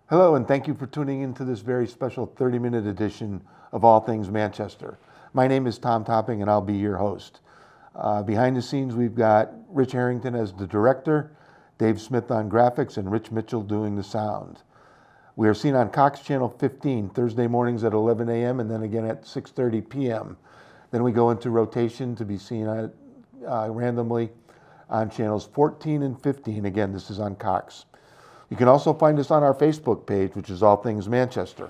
Hello, and thank you for tuning into this very special 30-minute edition of All Things Manchester. My name is Tom Topping, and I'll be your host. Behind the scenes, we've got Rich Harrington as the director, Dave Smith on graphics, and Rich Mitchell doing the sound. We are seen on Cox Channel 15, Thursday mornings at 11 a.m. and then again at 6:30 p.m. Then we go into rotation to be seen randomly on channels 14 and 15. Again, this is on Cox. You can also find us on our Facebook page, which is All Things Manchester.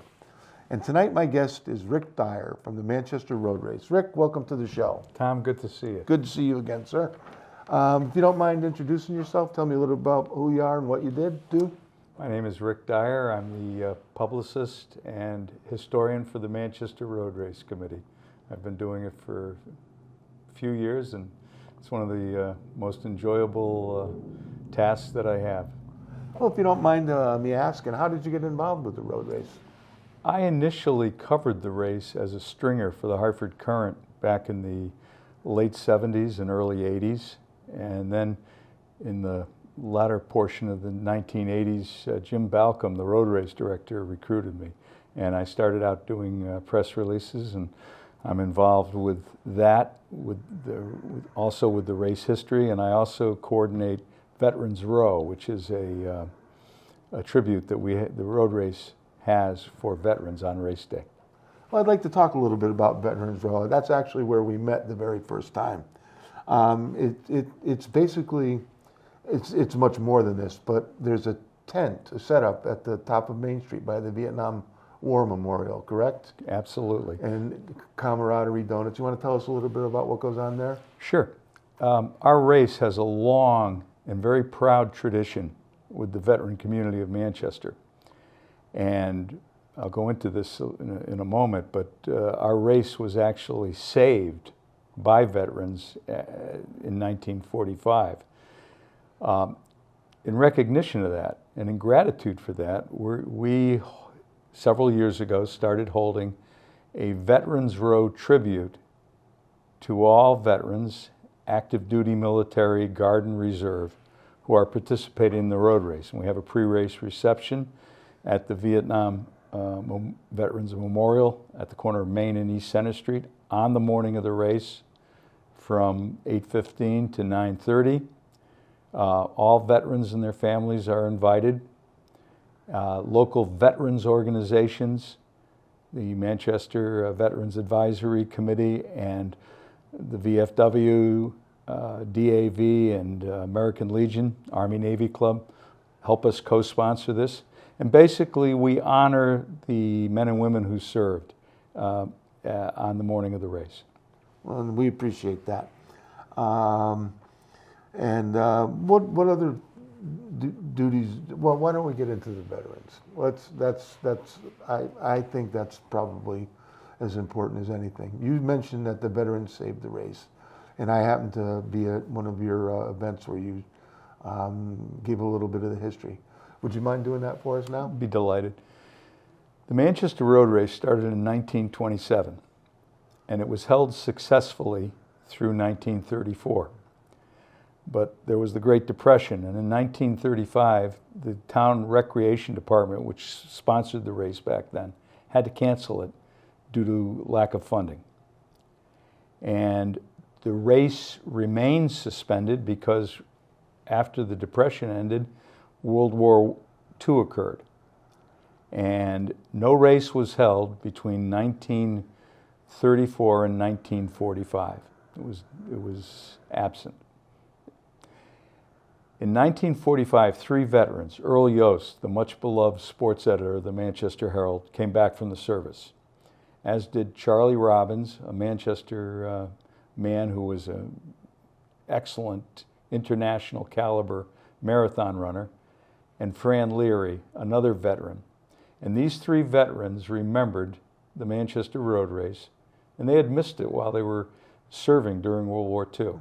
And tonight my guest is Rick Dyer from the Manchester Road Race. Rick, welcome to the show. Tom, good to see you. Good to see you again, sir. If you don't mind introducing yourself, tell me a little about who you are and what you do. My name is Rick Dyer. I'm the publicist and historian for the Manchester Road Race Committee. I've been doing it for a few years, and it's one of the most enjoyable tasks that I have. Well, if you don't mind me asking, how did you get involved with the road race? I initially covered the race as a stringer for the Hartford Courant back in the late 70s and early 80s. And then in the latter portion of the 1980s, Jim Balcom, the road race director, recruited me. And I started out doing press releases, and I'm involved with that, also with the race history, and I also coordinate Veterans Row, which is a tribute that the road race has for veterans on race day. Well, I'd like to talk a little bit about Veterans Row. That's actually where we met the very first time. It's basically, it's much more than this, but there's a tent, a setup at the top of Main Street by the Vietnam War Memorial, correct? Absolutely. And camaraderie donuts. You want to tell us a little bit about what goes on there? Sure. Our race has a long and very proud tradition with the veteran community of Manchester. And I'll go into this in a moment, but our race was actually saved by veterans in 1945. In recognition of that and in gratitude for that, we several years ago started holding a Veterans Row tribute to all veterans, active duty military, Guard and Reserve, who are participating in the road race. And we have a pre-race reception at the Vietnam Veterans Memorial at the corner of Main and East Center Street on the morning of the race from 8:15 to 9:30. All veterans and their families are invited. Local veterans organizations, the Manchester Veterans Advisory Committee and the VFW, DAV, and American Legion, Army Navy Club, help us co-sponsor this. And basically, we honor the men and women who served on the morning of the race. Well, we appreciate that. What other duties? Well, why don't we get into the veterans? I think that's probably as important as anything. You mentioned that the veterans saved the race, and I happened to be at one of your events where you gave a little bit of the history. Would you mind doing that for us now? Be delighted. The Manchester Road Race started in 1927, and it was held successfully through 1934. But there was the Great Depression, and in 1935, the town recreation department, which sponsored the race back then, had to cancel it due to lack of funding. And the race remained suspended because after the Depression ended, World War II occurred. And no race was held between 1934 and 1945. It was absent. In 1945, three veterans, Earl Yost, the much beloved sports editor of the Manchester Herald, came back from the service, as did Charlie Robbins, a Manchester man who was an excellent international caliber marathon runner, and Fran Leary, another veteran. And these three veterans remembered the Manchester Road Race, and they had missed it while they were serving during World War II.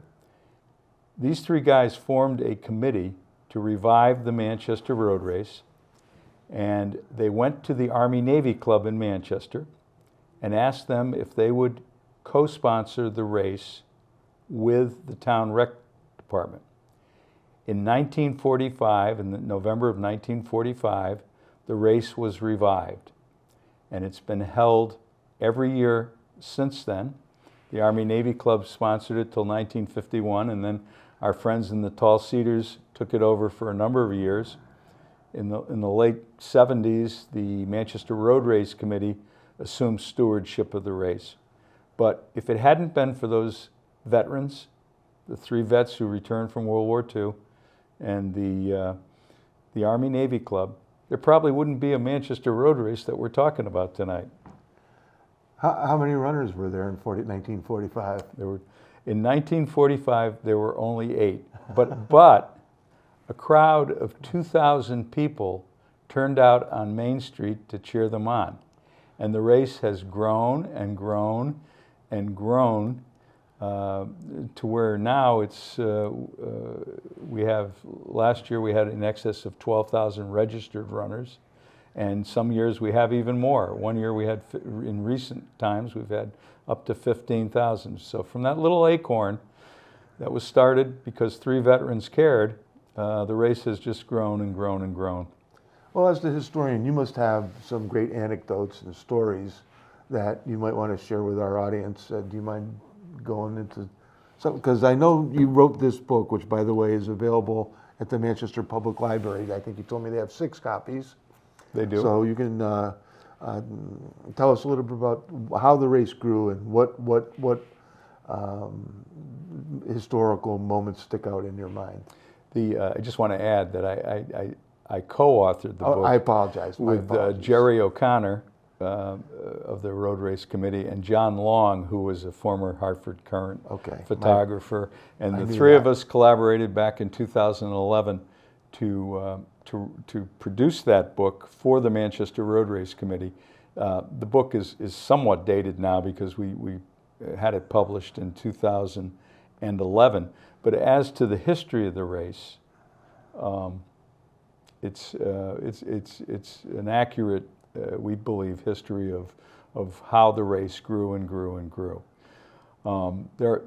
These three guys formed a committee to revive the Manchester Road Race, and they went to the Army Navy Club in Manchester and asked them if they would co-sponsor the race with the town rec department. In 1945, in November of 1945, the race was revived. And it's been held every year since then. The Army-Navy Club sponsored it till 1951, and then our friends in the Tall Cedars took it over for a number of years. In the late 70s, the Manchester Road Race Committee assumed stewardship of the race. But if it hadn't been for those veterans, the 3 vets who returned from World War II, and the Army-Navy Club, there probably wouldn't be a Manchester Road Race that we're talking about tonight. How many runners were there in 1945? In 1945, there were only 8. But a crowd of 2,000 people turned out on Main Street to cheer them on. And the race has grown and grown and grown to where now it's, last year we had in excess of 12,000 registered runners. And some years we have even more. One year we had, in recent times, we've had up to 15,000. So from that little acorn that was started because 3 veterans cared, the race has just grown and grown and grown. Well, as the historian, you must have some great anecdotes and stories that you might want to share with our audience. Do you mind going into something? Because I know you wrote this book, which, by the way, is available at the Manchester Public Library. I think you told me they have 6 copies. They do. So you can tell us a little bit about how the race grew and what historical moments stick out in your mind. I just want to add that I co-authored the book. I apologize. With Jerry O'Connor of the Road Race Committee and John Long, who was a former Hartford Courant photographer. And the 3 of us collaborated back in 2011 to produce that book for the Manchester Road Race Committee. The book is somewhat dated now because we had it published in 2011. But as to the history of the race, it's an accurate, we believe, history of how the race grew and grew and grew. There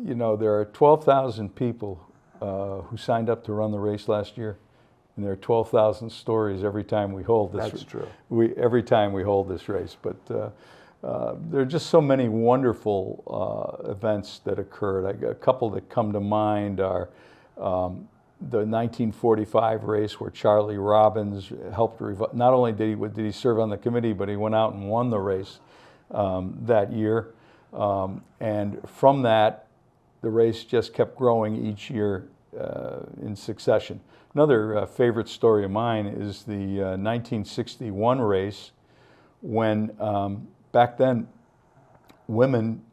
are 12,000 people who signed up to run the race last year, and there are 12,000 stories every time we hold this. That's true. Every time we hold this race, but there are just so many wonderful events that occurred. A couple that come to mind are the 1945 race where Charlie Robbins helped not only did he serve on the committee, but he went out and won the race that year. And from that, the race just kept growing each year in succession. Another favorite story of mine is the 1961 race when back then women,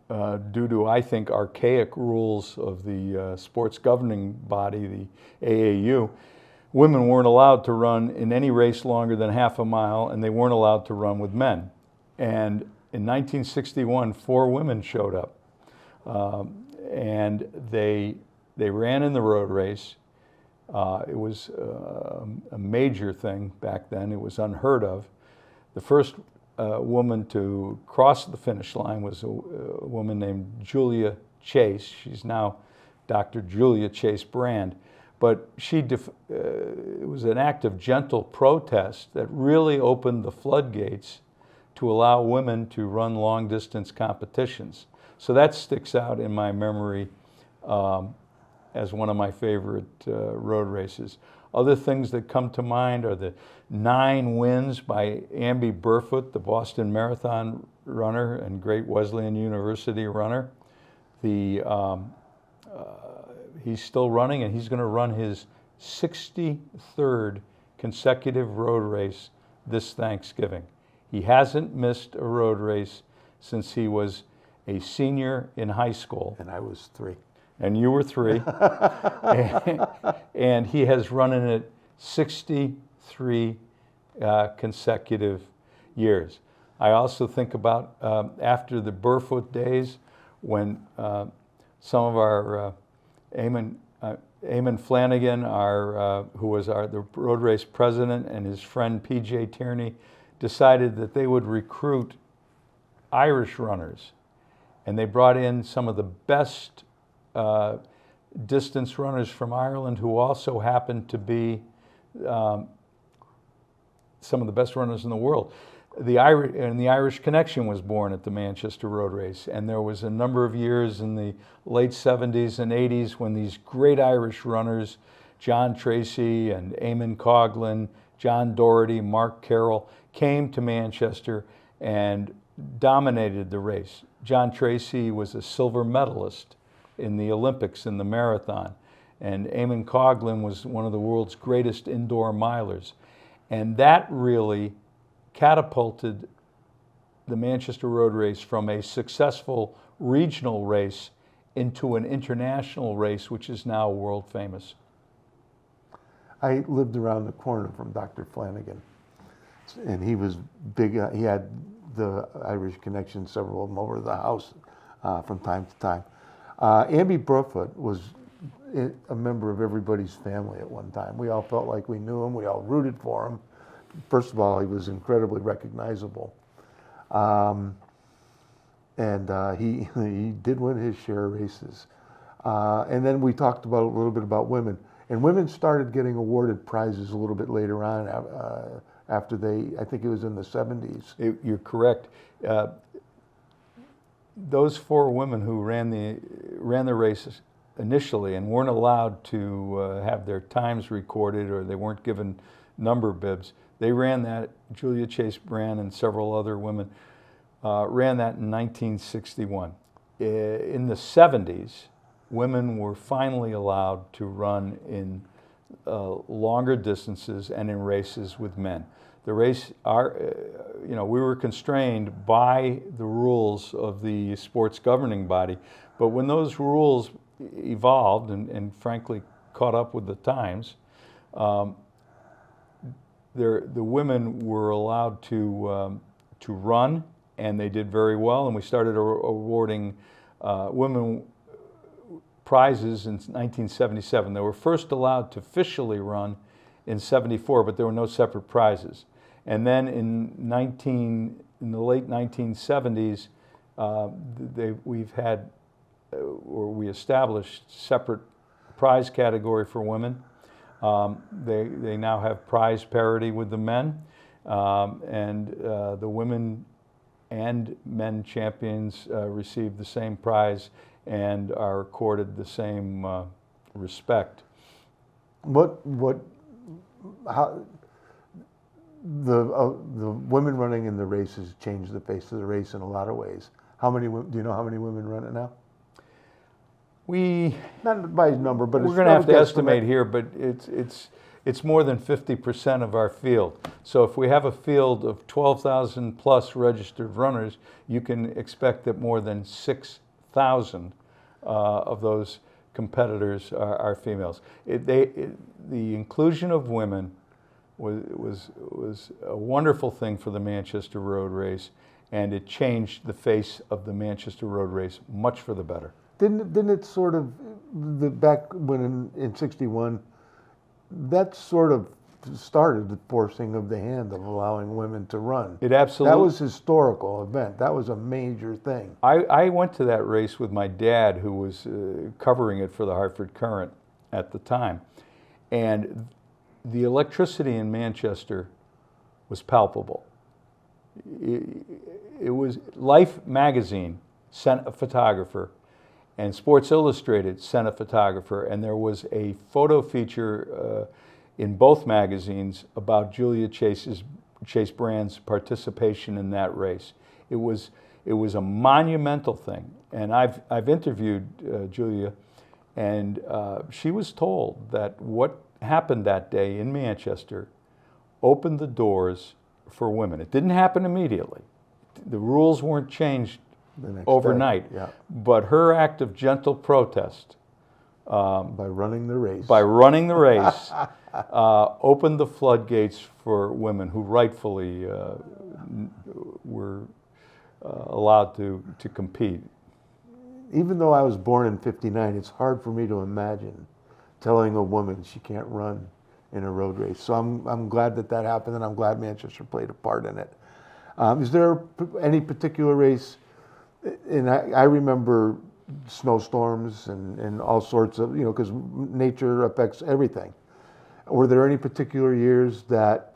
due to, I think, archaic rules of the sports governing body, the AAU, women weren't allowed to run in any race longer than half a mile, and they weren't allowed to run with men. And in 1961, 4 women showed up, and they ran in the road race. It was a major thing back then. It was unheard of. The first woman to cross the finish line was a woman named Julia Chase. She's now Dr. Julia Chase Brand. But it was an act of gentle protest that really opened the floodgates to allow women to run long-distance competitions. So that sticks out in my memory as one of my favorite road races. Other things that come to mind are the 9 wins by Amby Burfoot, the Boston Marathon runner and great Wesleyan University runner. He's still running, and he's going to run his 63rd consecutive road race this Thanksgiving. He hasn't missed a road race since he was a senior in high school. And I was 3. And you were 3. and he has run in it 63 consecutive years. I also think about after the Burfoot days when some of our Eamon Flanagan, who was the road race president, and his friend P.J. Tierney decided that they would recruit Irish runners. And they brought in some of the best distance runners from Ireland who also happened to be some of the best runners in the world. The Irish Connection was born at the Manchester Road Race, and there was a number of years in the late 70s and 80s when these great Irish runners, John Tracy and Eamon Coughlin, John Doherty, Mark Carroll, came to Manchester and dominated the race. John Tracy was a silver medalist in the Olympics in the marathon, and Eamon Coughlin was one of the world's greatest indoor milers. And that really catapulted the Manchester Road Race from a successful regional race into an international race, which is now world famous. I lived around the corner from Dr. Flanagan, and he was big. He had the Irish Connection, several of them over the house from time to time. Amby Brofoot was a member of everybody's family at one time. We all felt like we knew him. We all rooted for him. First of all, he was incredibly recognizable. He did win his share of races. And then we talked about a little bit about women. And women started getting awarded prizes a little bit later on after I think it was in the 70s. You're correct. Those 4 women who ran the races initially and weren't allowed to have their times recorded, or they weren't given number bibs, they ran that. Julia Chase Brand and several other women ran that in 1961. In the 70s, women were finally allowed to run in longer distances and in races with men. The race, we were constrained by the rules of the sports governing body, but when those rules evolved and frankly caught up with the times, the women were allowed to run, and they did very well, and we started awarding women prizes in 1977. They were first allowed to officially run in 74, but there were no separate prizes. And then in the late 1970s, we established separate prize category for women. They now have prize parity with the men, and the women and men champions receive the same prize and are accorded the same respect. How the women running in the races changed the face of the race in a lot of ways. Do you know how many women run it now? Not by number, but we're going to have to estimate here, but it's more than 50% of our field. So if we have a field of 12,000 plus registered runners, you can expect that more than 6,000 of those competitors are females. The inclusion of women was a wonderful thing for the Manchester Road Race, and it changed the face of the Manchester Road Race much for the better. Didn't it sort of, back when in 61, that sort of started the forcing of the hand of allowing women to run? It absolutely. That was a historical event. That was a major thing. I went to that race with my dad, who was covering it for the Hartford Courant at the time. And the electricity in Manchester was palpable. It was Life magazine sent a photographer, and Sports Illustrated sent a photographer, and there was a photo feature in both magazines about Julia Chase Brand's participation in that race. It was a monumental thing, and I've interviewed Julia, and she was told that what happened that day in Manchester opened the doors for women. It didn't happen immediately. The rules weren't changed overnight. Yeah. But her act of gentle protest, by running the race, opened the floodgates for women who rightfully were allowed to compete. Even though I was born in '59, it's hard for me to imagine telling a woman she can't run in a road race. So I'm glad that happened, and I'm glad Manchester played a part in it. Is there any particular race? And I remember snowstorms and all sorts of, because nature affects everything. Were there any particular years that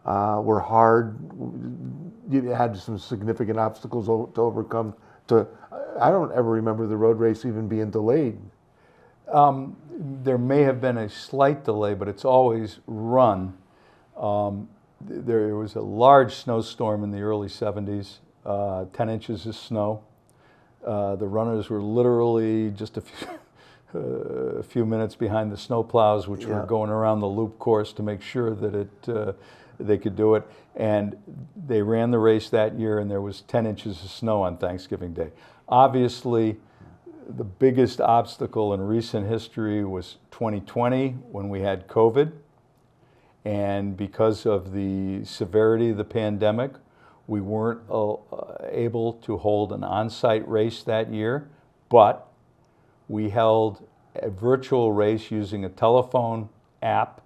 were hard. You had some significant obstacles to overcome. I don't ever remember the road race even being delayed. There may have been a slight delay, but it's always run. There was a large snowstorm in the early 70s, 10 inches of snow. The runners were literally just a few minutes behind the snowplows, which were going around the loop course to make sure that they could do it. And they ran the race that year, and there was 10 inches of snow on Thanksgiving Day. Obviously, the biggest obstacle in recent history was 2020 when we had COVID. And because of the severity of the pandemic, we weren't able to hold an on-site race that year, but we held a virtual race using a telephone app,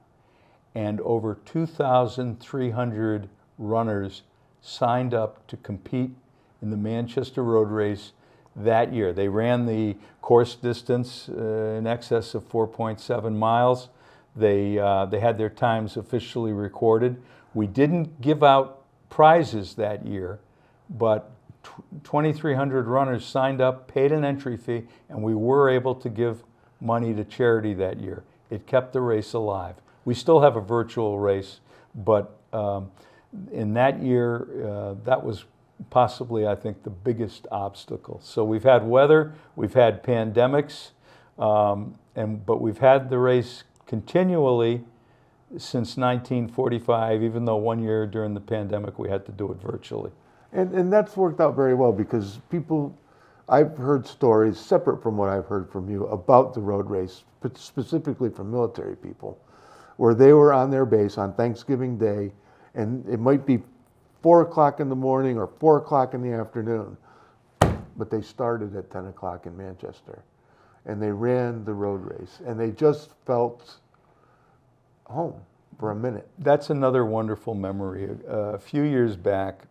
and over 2,300 runners signed up to compete in the Manchester Road Race that year. They ran the course distance in excess of 4.7 miles. They had their times officially recorded. We didn't give out prizes that year, but 2,300 runners signed up, paid an entry fee, and we were able to give money to charity that year. It kept the race alive. We still have a virtual race, but in that year, that was possibly, I think, the biggest obstacle. So we've had weather, we've had pandemics, but we've had the race continually since 1945, even though one year during the pandemic we had to do it virtually. And that's worked out very well because I've heard stories separate from what I've heard from you about the road race, but specifically from military people, where they were on their base on Thanksgiving Day, and it might be 4 o'clock in the morning or 4 o'clock in the afternoon, but they started at 10 o'clock in Manchester, and they ran the road race, and they just felt home for a minute. That's another wonderful memory. A few years back,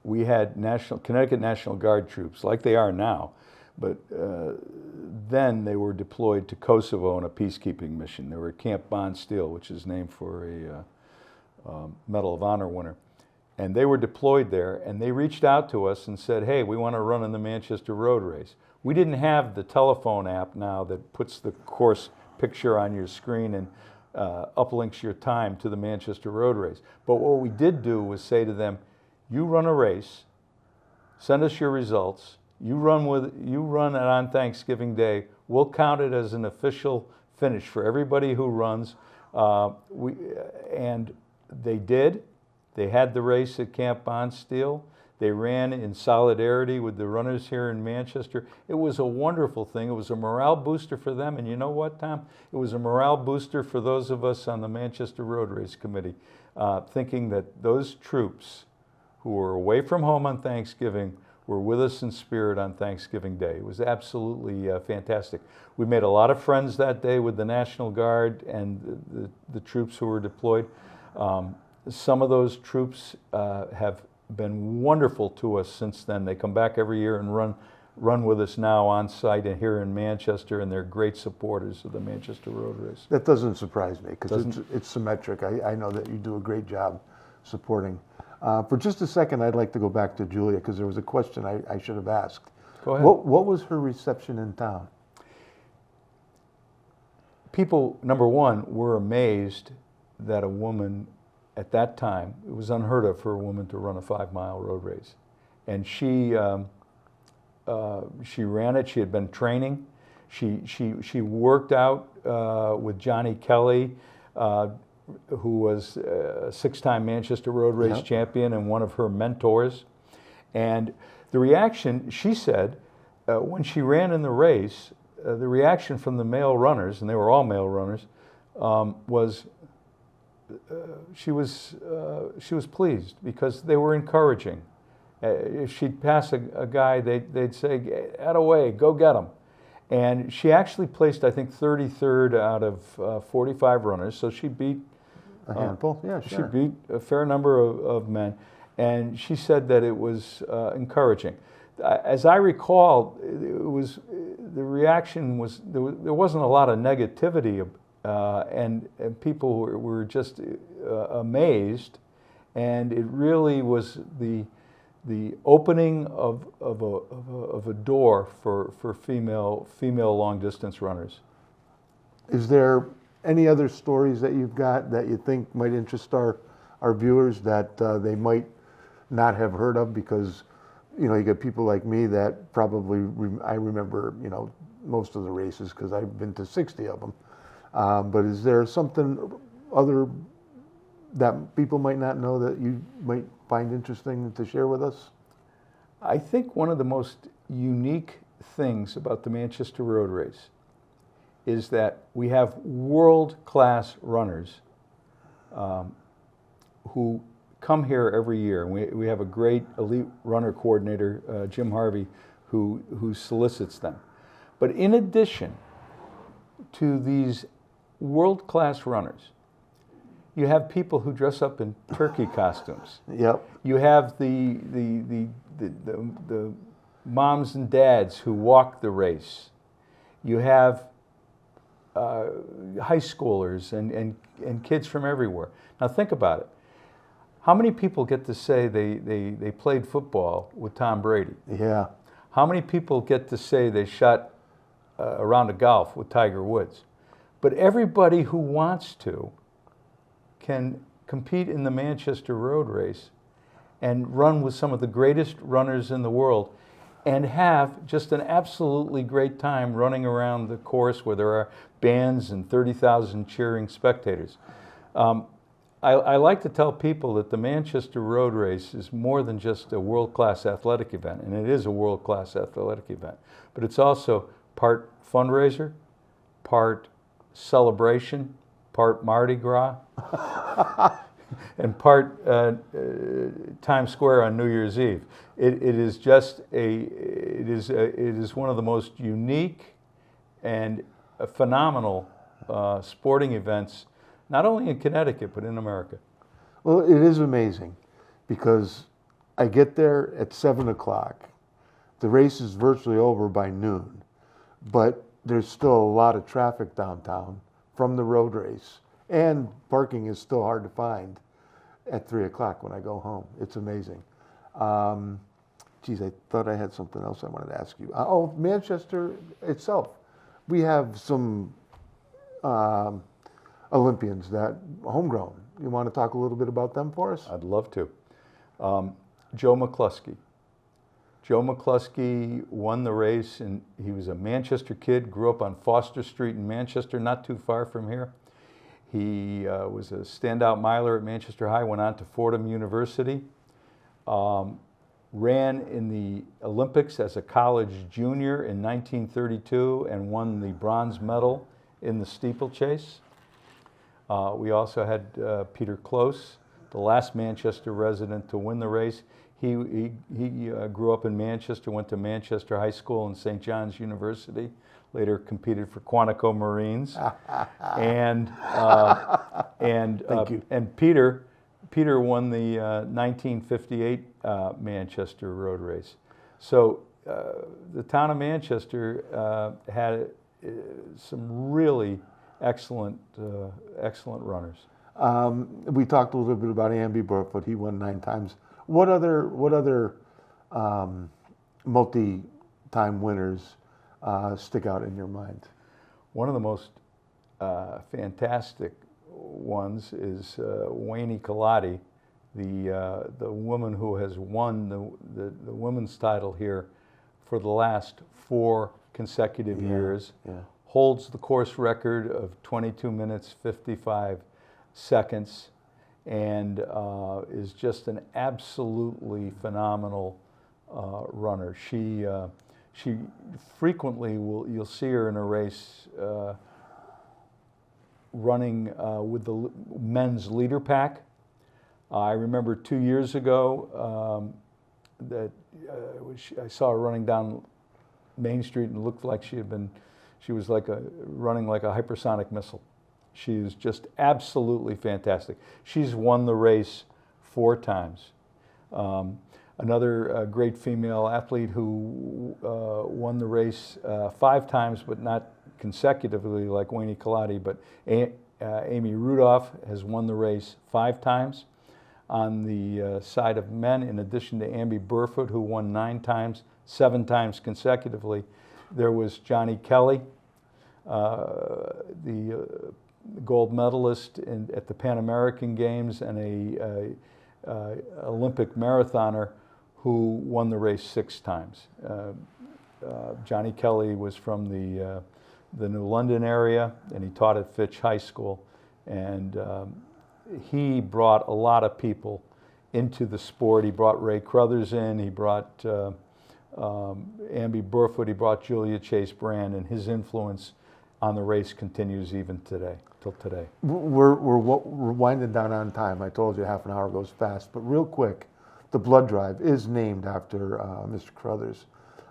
we had Connecticut National Guard troops, like they are now, but then they were deployed to Kosovo on a peacekeeping mission. They were at Camp Bondsteel, which is named for a Medal of Honor winner. And they were deployed there, and they reached out to us and said, hey, we want to run in the Manchester Road Race. We didn't have the telephone app now that puts the course picture on your screen and uplinks your time to the Manchester Road Race. But what we did do was say to them, you run a race, send us your results, you run it on Thanksgiving Day, we'll count it as an official finish for everybody who runs. And they did. They had the race at Camp Bondsteel. They ran in solidarity with the runners here in Manchester. It was a wonderful thing. It was a morale booster for them. And you know what, Tom? It was a morale booster for those of us on the Manchester Road Race Committee, thinking that those troops who were away from home on Thanksgiving were with us in spirit on Thanksgiving Day. It was absolutely fantastic. We made a lot of friends that day with the National Guard and the troops who were deployed. Some of those troops have been wonderful to us since then. They come back every year and run with us now on site and here in Manchester, and they're great supporters of the Manchester Road Race. That doesn't surprise me because it's symmetric. I know that you do a great job supporting. For just a second, I'd like to go back to Julia because there was a question I should have asked. Go ahead. What was her reception in town? People, number one, were amazed that a woman at that time, it was unheard of for a woman to run a 5-mile road race. And she ran it. She had been training. She worked out with Johnny Kelly, who was a 6-time Manchester Road Race champion and one of her mentors. And the reaction, she said, when she ran in the race, the reaction from the male runners, and they were all male runners, was she was pleased because they were encouraging. If she'd pass a guy, they'd say, "Atta-way, go get him." And she actually placed, I think, 33rd out of 45 runners, so she beat a handful. Yeah, sure. She beat a fair number of men, and she said that it was encouraging. As I recall, the reaction was there wasn't a lot of negativity, and people were just amazed and it really was the opening of a door for female long distance runners. Is there any other stories that you've got that you think might interest our viewers that they might not have heard of? Because, you know, you get people like me that probably, I remember, you know, most of the races because I've been to 60 of them. But is there something other that people might not know that you might find interesting to share with us? I think one of the most unique things about the Manchester Road Race is that we have world-class runners who come here every year. We have a great elite runner coordinator, Jim Harvey, who solicits them. But in addition to these world-class runners, you have people who dress up in turkey costumes. Yep. You have the moms and dads who walk the race. You have high schoolers and kids from everywhere. Now think about it. How many people get to say they played football with Tom Brady? Yeah. How many people get to say they shot a round of golf with Tiger Woods? But everybody who wants to can compete in the Manchester Road Race and run with some of the greatest runners in the world and have just an absolutely great time running around the course where there are bands and 30,000 cheering spectators. I like to tell people that the Manchester Road Race is more than just a world-class athletic event, and it is a world-class athletic event, but it's also part fundraiser, part celebration, part Mardi Gras, and part Times Square on New Year's Eve. It is one of the most unique and phenomenal sporting events, not only in Connecticut, but in America. Well, it is amazing because I get there at 7 o'clock. The race is virtually over by noon, but there's still a lot of traffic downtown from the road race, and parking is still hard to find at 3 o'clock when I go home. It's amazing. Geez, I thought I had something else I wanted to ask you. Oh, Manchester itself. We have some Olympians that homegrown. You want to talk a little bit about them for us? I'd love to. Joe McCluskey. Joe McCluskey won the race, and he was a Manchester kid, grew up on Foster Street in Manchester, not too far from here. He was a standout miler at Manchester High, went on to Fordham University, ran in the Olympics as a college junior in 1932 and won the bronze medal in the steeplechase. We also had Peter Close, the last Manchester resident to win the race. He grew up in Manchester, went to Manchester High School and St. John's University, later competed for Quantico Marines. and Peter won the 1958 Manchester Road Race. So the town of Manchester had some really excellent runners. We talked a little bit about Amby Burfoot. He won 9 times. What other multi-time winners stick out in your mind? One of the most fantastic ones is Wayne Colati, the woman who has won the women's title here for the last 4 consecutive years. Yeah. Holds the course record of 22 minutes, 55 seconds, and is just an absolutely phenomenal runner. She frequently you'll see her in a race running with the men's leader pack. I remember 2 years ago that I saw her running down Main Street and looked like she was running like a hypersonic missile. She is just absolutely fantastic. She's won the race 4 times. Another great female athlete who won the race 5 times, but not consecutively like Wayne Colati, but Amy Rudolph has won the race 5 times. on the side of men, in addition to Amby Burfoot, who won 9 times, 7 times consecutively. There was Johnny Kelly, the gold medalist at the Pan American Games, and a Olympic marathoner who won the race 6 times. Johnny Kelly was from the New London area, and he taught at Fitch High School, and he brought a lot of people into the sport. He brought Ray Crothers in, he brought Amby Burfoot, he brought Julia Chase Brand, and his influence on the race continues even today, till today. We're winding down on time. I told you half an hour goes fast, but real quick, the blood drive is named after Mr. Crothers.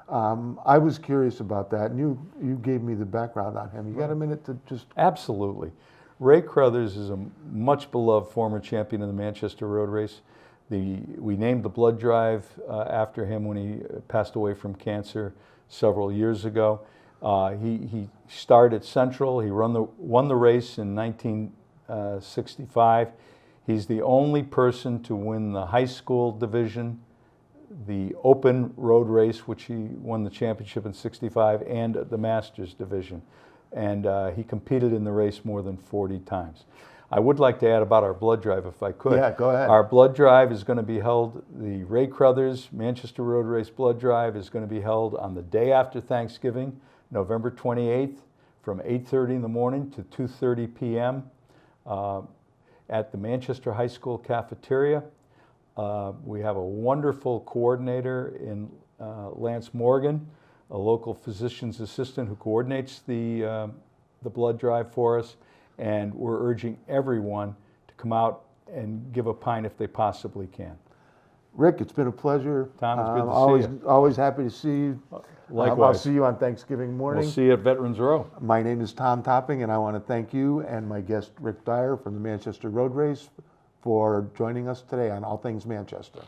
I was curious about that, and you gave me the background on him. You got a minute to just... Absolutely. Ray Crothers is a much beloved former champion of the Manchester Road Race. We named the blood drive after him when he passed away from cancer several years ago. He started at Central. He won the race in 1965. He's the only person to win the high school division, the open road race, which he won the championship in '65, and the Masters division. And he competed in the race more than 40 times. I would like to add about our blood drive, if I could. Yeah, go ahead. Our blood drive is going to be held, the Ray Crothers Manchester Road Race blood drive is going to be held on the day after Thanksgiving, November 28th, from 8:30 in the morning to 2:30 p.m. At the Manchester High School cafeteria. We have a wonderful coordinator in Lance Morgan, a local physician's assistant who coordinates the blood drive for us, and we're urging everyone to come out and give a pint if they possibly can. Rick, it's been a pleasure. Tom, it's good to see you. Always happy to see you. Likewise. I'll see you on Thanksgiving morning. We'll see you at Veterans Row. My name is Tom Topping, and I want to thank you and my guest, Rick Dyer from the Manchester Road Race, for joining us today on All Things Manchester.